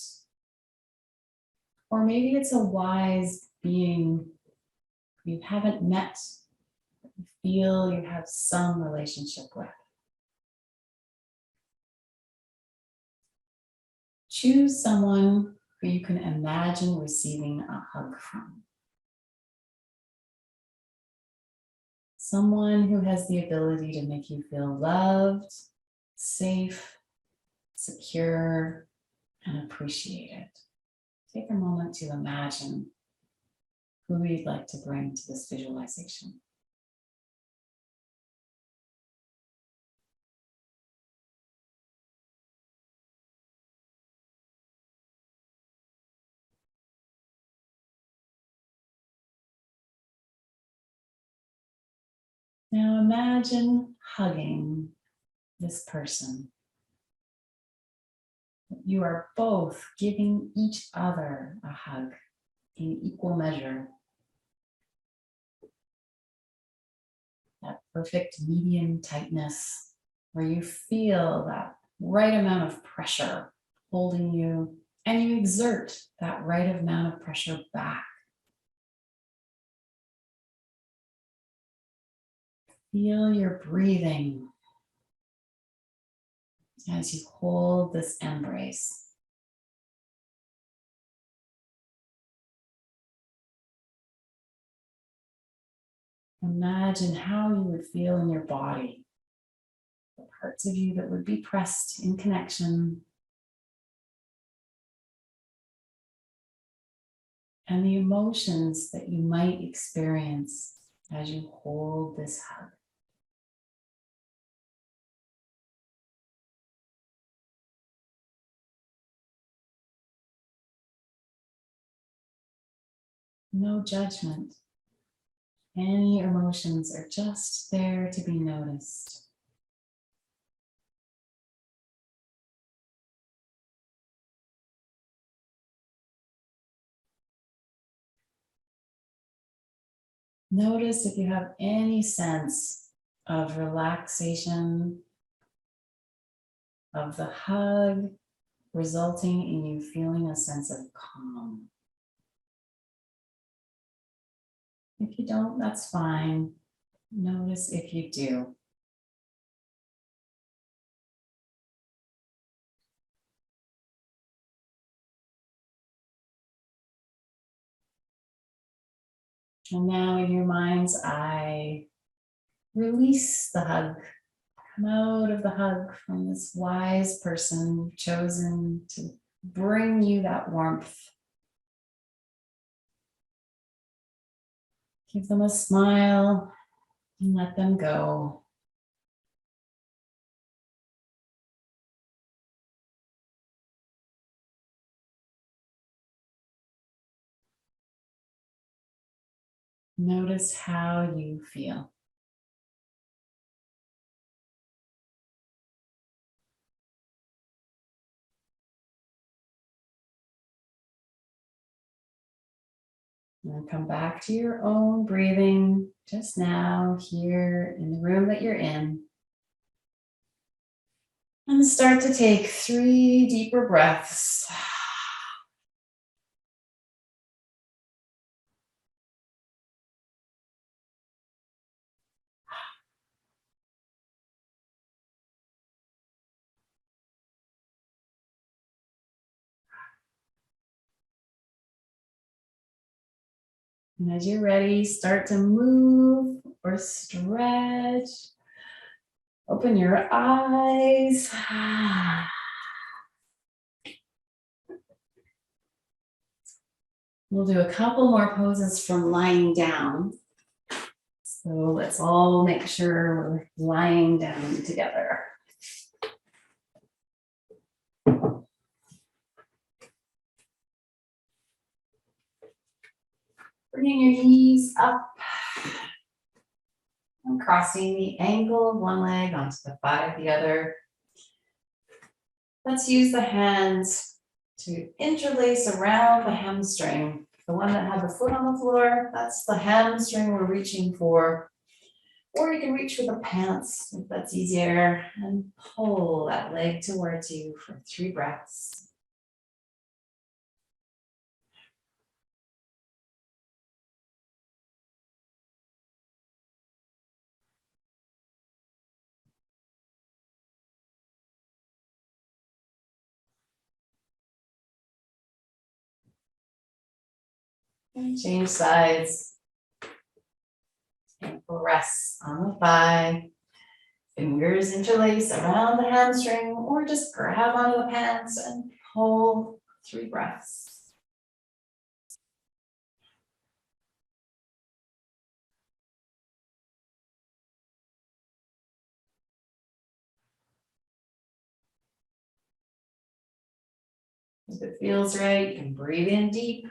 or maybe it's a wise being you haven't met, but you feel you have some relationship with. Choose someone who you can imagine receiving a hug from. Someone who has the ability to make you feel loved, safe, secure, and appreciated. Take a moment to imagine who you'd like to bring to this visualization. Now imagine hugging this person. You are both giving each other a hug in equal measure. That perfect medium tightness where you feel that right amount of pressure holding you, and you exert that right amount of pressure back. Feel your breathing as you hold this embrace. Imagine how you would feel in your body, the parts of you that would be pressed in connection, and the emotions that you might experience as you hold this hug. No judgment, Any emotions are just there to be noticed. Notice if you have any sense of relaxation, of the hug, resulting in you feeling a sense of calm. If you don't, that's fine. Notice if you do. And now in your mind's eye, release the hug. Come out of the hug from this wise person chosen to bring you that warmth. Give them a smile and let them go. Notice how you feel. And come back to your own breathing just now here in the room that you're in. And start to take 3 deeper breaths. And as you're ready, start to move or stretch. Open your eyes. We'll do a couple more poses from lying down. So let's all make sure we're lying down together. Bringing your knees up and crossing the ankle of one leg onto the thigh of the other. Let's use the hands to interlace around the hamstring. The one that had the foot on the floor, that's the hamstring we're reaching for. Or you can reach for the pants if that's easier and pull that leg towards you for 3 breaths. And change sides. Ankle rests on the thigh. Fingers interlace around the hamstring or just grab onto the pants and pull 3 breaths. If it feels right, you can breathe in deep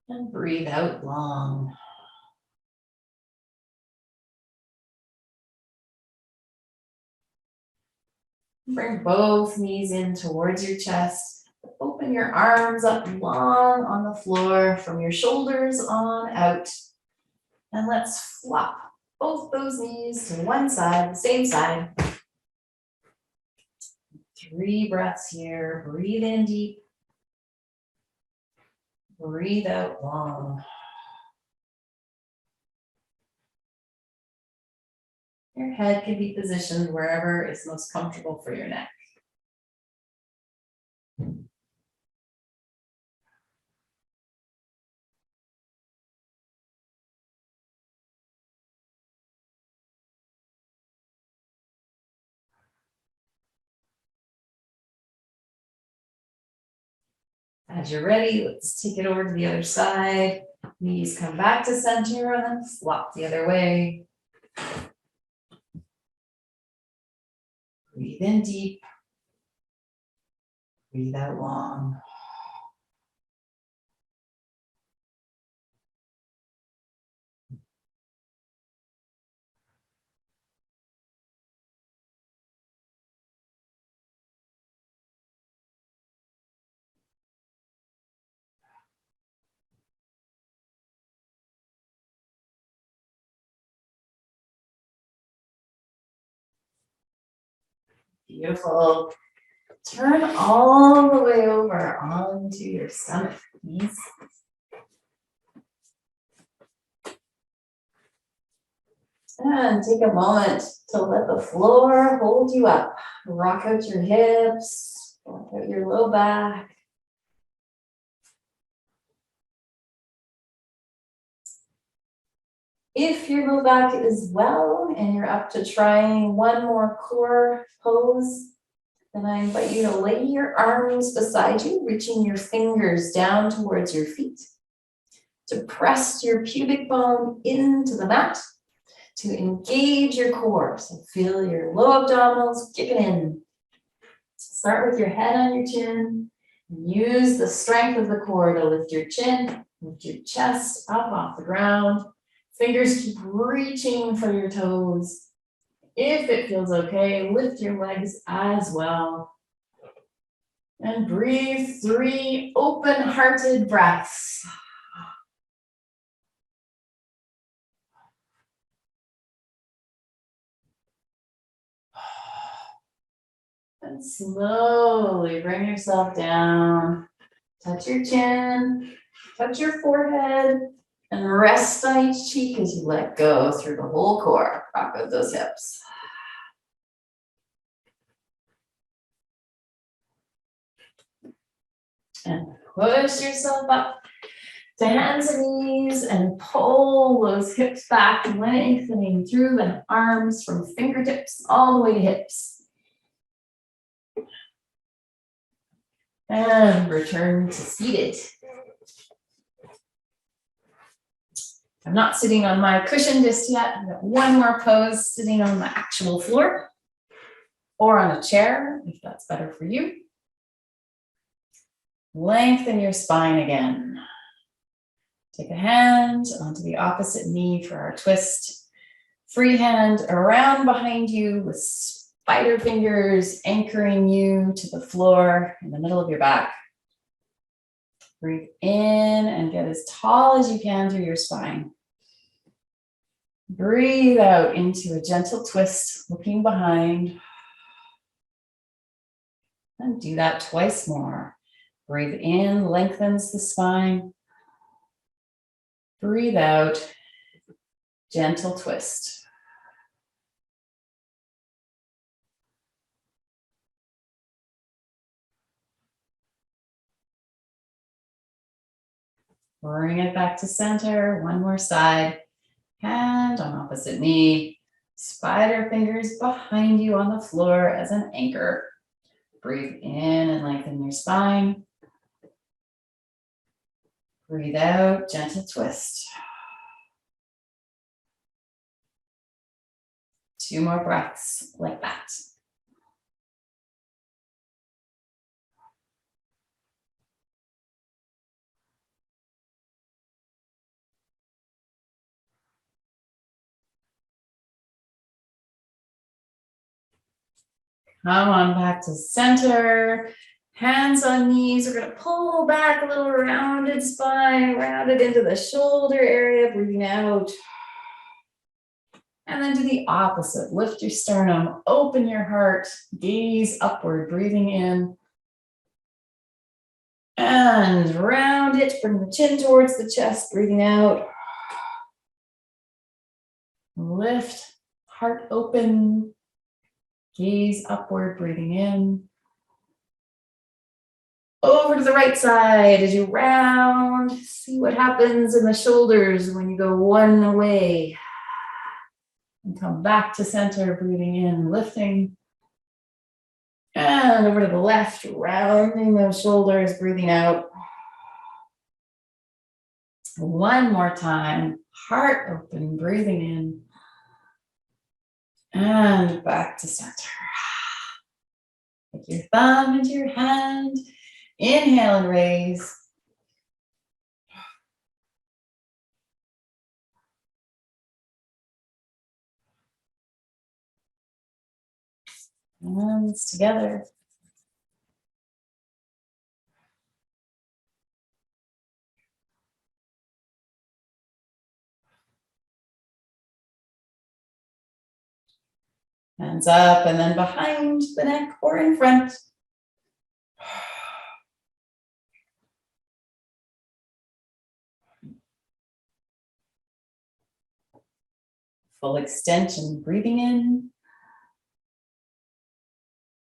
and breathe out long. Bring both knees in towards your chest. Open your arms up long on the floor from your shoulders on out. And let's flop both those knees to one side, the same side. 3 breaths here. Breathe in deep. Breathe out long. Your head can be positioned wherever is most comfortable for your neck. As you're ready, let's take it over to the other side. Knees come back to center and then flop the other way. Breathe in deep. Breathe out long. Beautiful. Turn all the way over onto your stomach, please. And take a moment to let the floor hold you up. Rock out your hips, rock out your low back. If your low back is well and you're up to trying one more core pose, then I invite you to lay your arms beside you, reaching your fingers down towards your feet, to press your pubic bone into the mat, to engage your core. So feel your low abdominals kicking in. Start with your head on your chin. Use the strength of the core to lift your chin, lift your chest up off the ground. Fingers keep reaching for your toes. If it feels okay, lift your legs as well. And breathe 3 open-hearted breaths. And slowly bring yourself down. Touch your chin, touch your forehead, and rest on each cheek as you let go through the whole core. Rock out those hips. And push yourself up to hands and knees and pull those hips back, lengthening through the arms from fingertips all the way to hips. And return to seated. I'm not sitting on my cushion just yet. I've got one more pose sitting on the actual floor or on a chair, if that's better for you. Lengthen your spine again. Take a hand onto the opposite knee for our twist. Free hand around behind you with spider fingers anchoring you to the floor in the middle of your back. Breathe in and get as tall as you can through your spine. Breathe out into a gentle twist, looking behind. And do that twice more. Breathe in, lengthens the spine. Breathe out, gentle twist. Bring it back to center, one more side. Hand on opposite knee. Spider fingers behind you on the floor as an anchor. Breathe in and lengthen your spine. Breathe out, gentle twist. 2 more breaths like that. Come on back to center. Hands on knees. We're going to pull back a little rounded spine, round it into the shoulder area, breathing out. And then do the opposite. Lift your sternum, open your heart, gaze upward, breathing in. And round it, bring the chin towards the chest, breathing out. Lift, heart open, gaze upward, breathing in. Over to the right side as you round. See what happens in the shoulders when you go one way. And come back to center, breathing in, lifting. And over to the left, rounding those shoulders, breathing out. One more time, heart open, breathing in. And back to center. Take your thumb into your hand. Inhale and raise. Hands together. Hands up and then behind the neck or in front. Full extension, breathing in.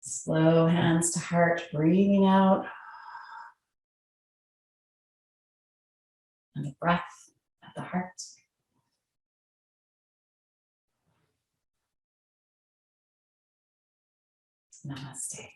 Slow hands to heart, breathing out. And a breath at the heart. Namaste.